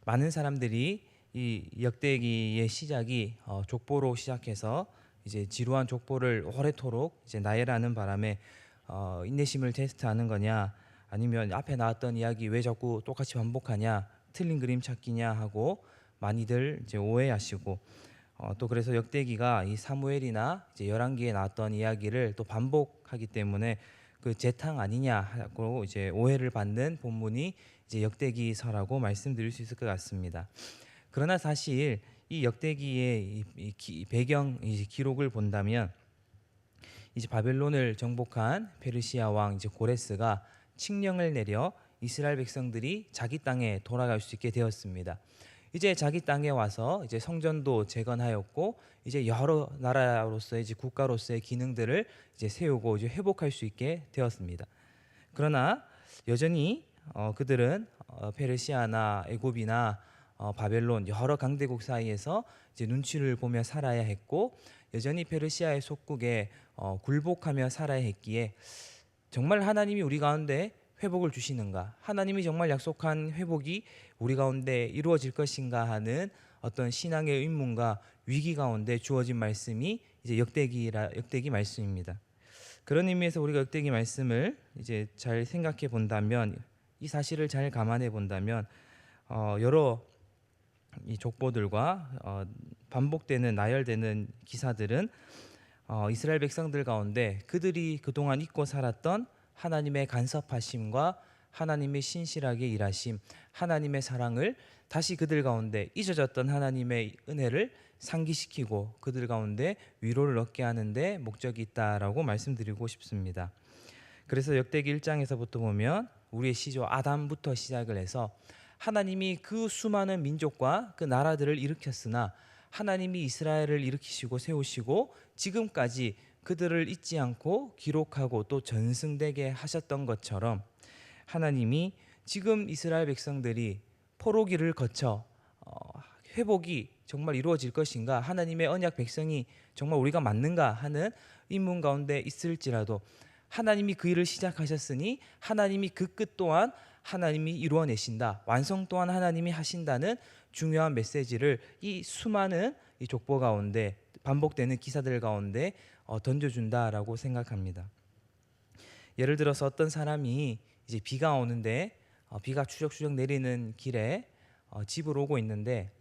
많은 사람들이 이 역대기의 시작이 족보로 시작해서 이제 지루한 족보를 오래도록 이제 나열하는 바람에 인내심을 테스트하는 거냐, 아니면 앞에 나왔던 이야기 왜 자꾸 똑같이 반복하냐, 틀린 그림 찾기냐 하고 많이들 이제 오해하시고, 또 그래서 역대기가 이 사무엘이나 이제 열왕기에 나왔던 이야기를 또 반복하기 때문에 그 재탕 아니냐 하고 이제 오해를 받는 본문이 이제 역대기서라고 말씀드릴 수 있을 것 같습니다. 그러나 사실 이 역대기의 배경 이제 기록을 본다면, 이제 바벨론을 정복한 페르시아 왕 이제 고레스가 칙령을 내려 이스라엘 백성들이 자기 땅에 돌아갈 수 있게 되었습니다. 이제 자기 땅에 와서 이제 성전도 재건하였고, 이제 여러 나라로서의 이제 국가로서의 기능들을 이제 세우고 이제 회복할 수 있게 되었습니다. 그러나 여전히 그들은 페르시아나 애굽이나 바벨론 여러 강대국 사이에서 이제 눈치를 보며 살아야 했고, 여전히 페르시아의 속국에 굴복하며 살아야 했기에, 정말 하나님이 우리 가운데 회복을 주시는가, 하나님이 정말 약속한 회복이 우리 가운데 이루어질 것인가 하는 어떤 신앙의 의문과 위기 가운데 주어진 말씀이 이제 역대기 말씀입니다. 그런 의미에서 우리가 역대기 말씀을 이제 잘 생각해 본다면, 이 사실을 잘 감안해 본다면, 여러 이 족보들과 반복되는 나열되는 기사들은 이스라엘 백성들 가운데 그들이 그동안 잊고 살았던 하나님의 간섭하심과 하나님의 신실하게 일하심, 하나님의 사랑을 다시 그들 가운데 잊어졌던 하나님의 은혜를 상기시키고 그들 가운데 위로를 얻게 하는데 목적이 있다라고 말씀드리고 싶습니다. 그래서 역대기 1장에서부터 보면 우리의 시조 아담부터 시작을 해서 하나님이 그 수많은 민족과 그 나라들을 일으켰으나 하나님이 이스라엘을 일으키시고 세우시고 지금까지 그들을 잊지 않고 기록하고 또 전승되게 하셨던 것처럼, 하나님이 지금 이스라엘 백성들이 포로기를 거쳐 회복이 정말 이루어질 것인가, 하나님의 언약 백성이 정말 우리가 맞는가 하는 의문 가운데 있을지라도, 하나님이 그 일을 시작하셨으니 하나님이 그 끝 또한 하나님이 이루어내신다, 완성 또한 하나님이 하신다는 중요한 메시지를 이 수많은 이 족보 가운데 반복되는 기사들 가운데 던져준다라고 생각합니다. 예를 들어서 어떤 사람이 이제 비가 오는데 비가 추적추적 내리는 길에 집으로 오고 있는데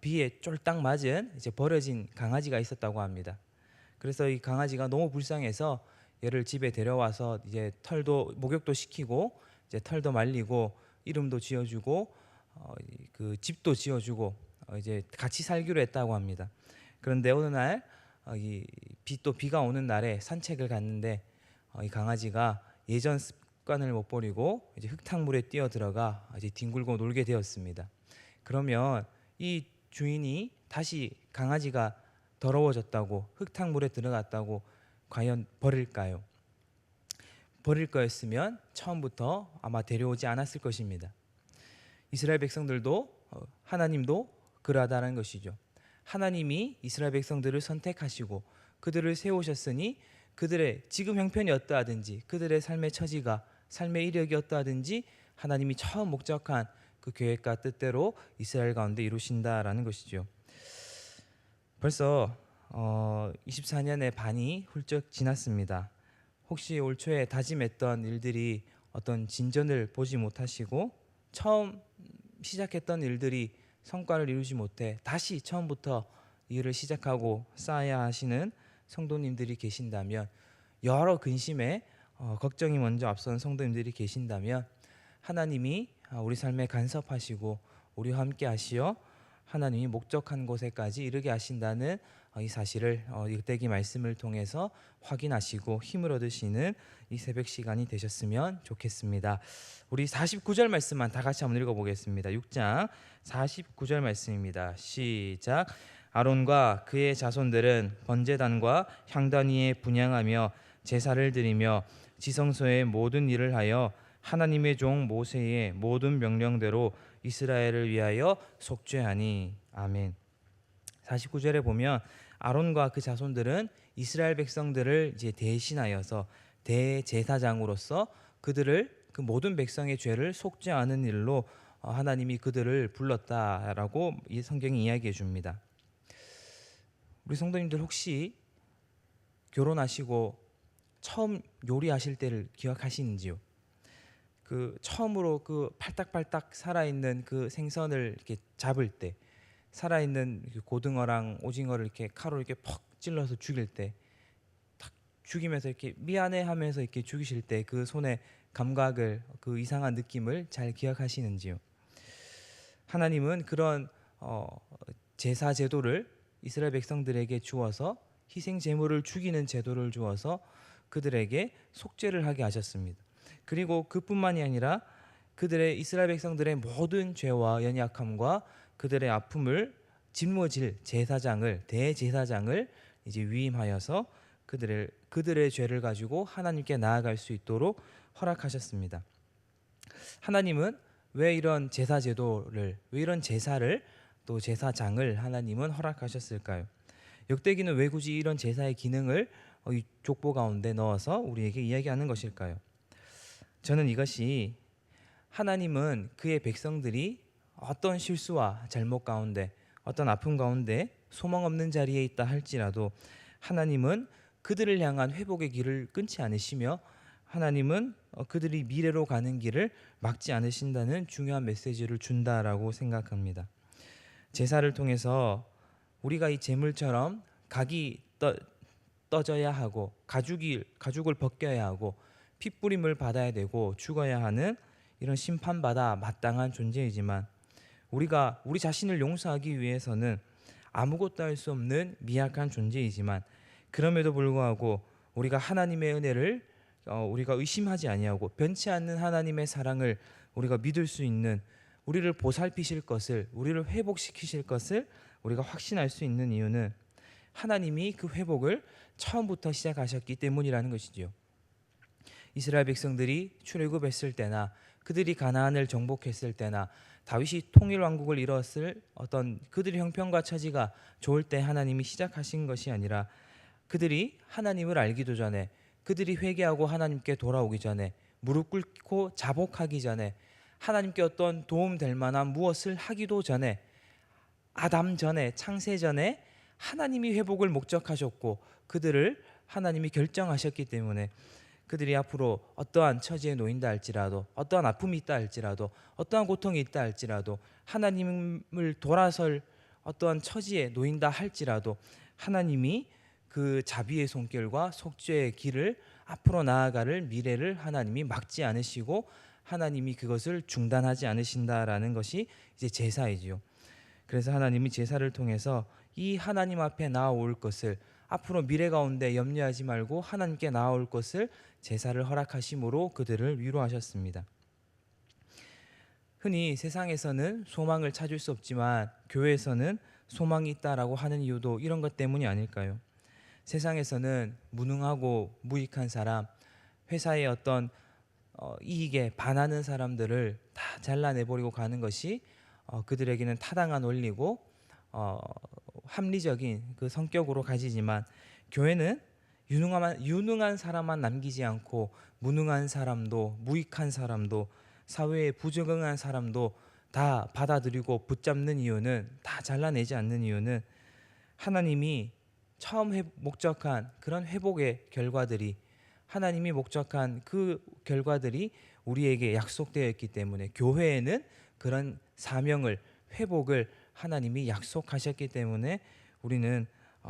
비에 쫄딱 맞은 이제 버려진 강아지가 있었다고 합니다. 그래서 이 강아지가 너무 불쌍해서 얘를 집에 데려와서 이제 털도 목욕도 시키고 이제 털도 말리고 이름도 지어주고 그 집도 지어주고 이제 같이 살기로 했다고 합니다. 그런데 어느 날 또 비가 오는 날에 산책을 갔는데 이 강아지가 예전 습관을 못 버리고 이제 흙탕물에 뛰어 들어가 이제 뒹굴고 놀게 되었습니다. 그러면 이 주인이 다시 강아지가 더러워졌다고 흙탕물에 들어갔다고 과연 버릴까요? 버릴 거였으면 처음부터 아마 데려오지 않았을 것입니다. 이스라엘 백성들도 하나님도 그러하다는 것이죠. 하나님이 이스라엘 백성들을 선택하시고 그들을 세우셨으니 그들의 지금 형편이 어떠하든지, 그들의 삶의 처지가, 삶의 이력이 어떠하든지 하나님이 처음 목적한 그 계획과 뜻대로 이스라엘 가운데 이루신다라는 것이죠. 벌써 24년의 반이 훌쩍 지났습니다. 혹시 올 초에 다짐했던 일들이 어떤 진전을 보지 못하시고 처음 시작했던 일들이 성과를 이루지 못해 다시 처음부터 일을 시작하고 쌓아야 하시는 성도님들이 계신다면, 여러 근심에 걱정이 먼저 앞선 성도님들이 계신다면, 하나님이 우리 삶에 간섭하시고 우리와 함께 하시어 하나님이 목적한 곳에까지 이르게 하신다는 이 사실을 역대기 말씀을 통해서 확인하시고 힘을 얻으시는 이 새벽 시간이 되셨으면 좋겠습니다. 우리 49절 말씀만 다 같이 한번 읽어보겠습니다. 6장 49절 말씀입니다. 시작. 아론과 그의 자손들은 번제단과 향단 위에 분향하며 제사를 드리며 지성소의 모든 일을 하여 하나님의 종 모세의 모든 명령대로 이스라엘을 위하여 속죄하니. 아멘. 49절에 보면 아론과 그 자손들은 이스라엘 백성들을 이제 대신하여서 대제사장으로서 그들을 그 모든 백성의 죄를 속죄하는 일로 하나님이 그들을 불렀다라고 이 성경이 이야기해 줍니다. 우리 성도님들 혹시 결혼하시고 처음 요리하실 때를 기억하시는지요? 그 처음으로 그 팔딱팔딱 살아있는 그 생선을 이렇게 잡을 때, 살아있는 그 고등어랑 오징어를 이렇게 칼로 이렇게 퍽 찔러서 죽일 때, 탁 죽이면서 이렇게 미안해하면서 이렇게 죽이실 때 그 손의 감각을, 그 이상한 느낌을 잘 기억하시는지요? 하나님은 그런 제사 제도를 이스라엘 백성들에게 주어서 희생 제물을 죽이는 제도를 주어서 그들에게 속죄를 하게 하셨습니다. 그리고 그뿐만이 아니라 그들의 이스라엘 백성들의 모든 죄와 연약함과 그들의 아픔을 짊어질 제사장을, 대제사장을 이제 위임하여서 그들의 죄를 가지고 하나님께 나아갈 수 있도록 허락하셨습니다. 하나님은 왜 이런 제사 제도를, 왜 이런 제사를, 또 제사장을 하나님은 허락하셨을까요? 역대기는 왜 굳이 이런 제사의 기능을 이 족보 가운데 넣어서 우리에게 이야기하는 것일까요? 저는 이것이 하나님은 그의 백성들이 어떤 실수와 잘못 가운데, 어떤 아픔 가운데 소망 없는 자리에 있다 할지라도 하나님은 그들을 향한 회복의 길을 끊지 않으시며 하나님은 그들이 미래로 가는 길을 막지 않으신다는 중요한 메시지를 준다라고 생각합니다. 제사를 통해서 우리가 이 제물처럼 각이 떠져야 하고 가죽을 벗겨야 하고 핏부림을 받아야 되고 죽어야 하는 이런 심판받아 마땅한 존재이지만 우리가 우리 자신을 용서하기 위해서는 아무것도 할 수 없는 미약한 존재이지만 그럼에도 불구하고 우리가 하나님의 은혜를 우리가 의심하지 아니하고 변치 않는 하나님의 사랑을 우리가 믿을 수 있는, 우리를 보살피실 것을, 우리를 회복시키실 것을 우리가 확신할 수 있는 이유는 하나님이 그 회복을 처음부터 시작하셨기 때문이라는 것이지요. 이스라엘 백성들이 출애굽했을 때나 그들이 가나안을 정복했을 때나 다윗이 통일 왕국을 이뤘을 어떤 그들의 형편과 처지가 좋을 때 하나님이 시작하신 것이 아니라 그들이 하나님을 알기도 전에, 그들이 회개하고 하나님께 돌아오기 전에, 무릎 꿇고 자복하기 전에, 하나님께 어떤 도움 될 만한 무엇을 하기도 전에, 아담 전에, 창세 전에 하나님이 회복을 목적하셨고 그들을 하나님이 결정하셨기 때문에 그들이 앞으로 어떠한 처지에 놓인다 할지라도, 어떠한 아픔이 있다 할지라도, 어떠한 고통이 있다 할지라도, 하나님을 돌아설 어떠한 처지에 놓인다 할지라도 하나님이 그 자비의 손길과 속죄의 길을 앞으로 나아가를 미래를 하나님이 막지 않으시고 하나님이 그것을 중단하지 않으신다라는 것이 이제 제사이지요. 그래서 하나님이 제사를 통해서 이 하나님 앞에 나아올 것을, 앞으로 미래 가운데 염려하지 말고 하나님께 나아올 것을 제사를 허락하심으로 그들을 위로하셨습니다. 흔히 세상에서는 소망을 찾을 수 없지만 교회에서는 소망이 있다라고 하는 이유도 이런 것 때문이 아닐까요? 세상에서는 무능하고 무익한 사람, 회사의 어떤 이익에 반하는 사람들을 다 잘라내버리고 가는 것이 그들에게는 타당한 원리고 합리적인 그 성격으로 가지지만 교회는 유능한 사람만 남기지 않고 무능한 사람도, 무익한 사람도, 사회에 부적응한 사람도 다 받아들이고 붙잡는 이유는, 다 잘라내지 않는 이유는 하나님이 처음 목적한 그런 회복의 결과들이, 하나님이 목적한 그 결과들이 우리에게 약속되어 있기 때문에, 교회에는 그런 사명을, 회복을 하나님이 약속하셨기 때문에 우리는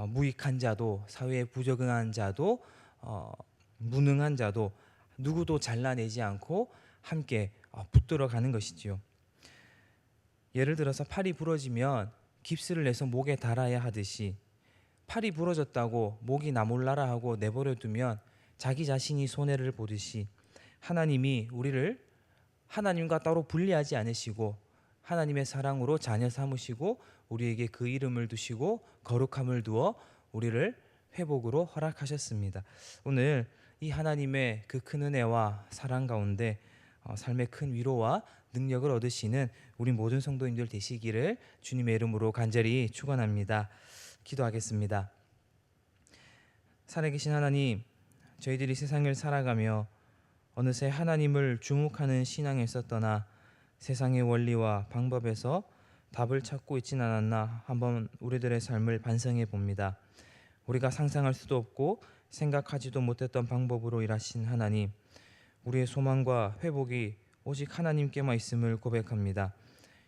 무익한 자도, 사회에 부적응한 자도, 무능한 자도 누구도 잘라내지 않고 함께 붙들어 가는 것이지요. 예를 들어서 팔이 부러지면 깁스를 내서 목에 달아야 하듯이, 팔이 부러졌다고 목이 나몰라라 하고 내버려 두면 자기 자신이 손해를 보듯이 하나님이 우리를 하나님과 따로 분리하지 않으시고 하나님의 사랑으로 자녀 삼으시고 우리에게 그 이름을 두시고 거룩함을 두어 우리를 회복으로 허락하셨습니다. 오늘 이 하나님의 그 큰 은혜와 사랑 가운데 삶의 큰 위로와 능력을 얻으시는 우리 모든 성도님들 되시기를 주님의 이름으로 간절히 축원합니다. 기도하겠습니다. 살아계신 하나님, 저희들이 세상을 살아가며 어느새 하나님을 주목하는 신앙에서 떠나 세상의 원리와 방법에서 답을 찾고 있진 않았나 한번 우리들의 삶을 반성해 봅니다. 우리가 상상할 수도 없고 생각하지도 못했던 방법으로 일하신 하나님, 우리의 소망과 회복이 오직 하나님께만 있음을 고백합니다.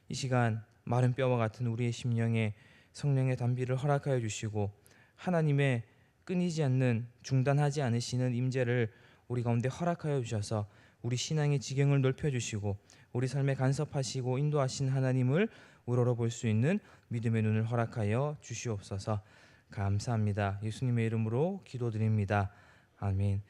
이 시간 마른 뼈와 같은 우리의 심령에 성령의 단비를 허락하여 주시고 하나님의 끊이지 않는 중단하지 않으시는 임재를 우리 가운데 허락하여 주셔서 우리 신앙의 지경을 넓혀 주시고 우리 삶에 간섭하시고 인도하신 하나님을 우러러 볼 수 있는 믿음의 눈을 허락하여 주시옵소서. 감사합니다. 예수님의 이름으로 기도드립니다. 아멘.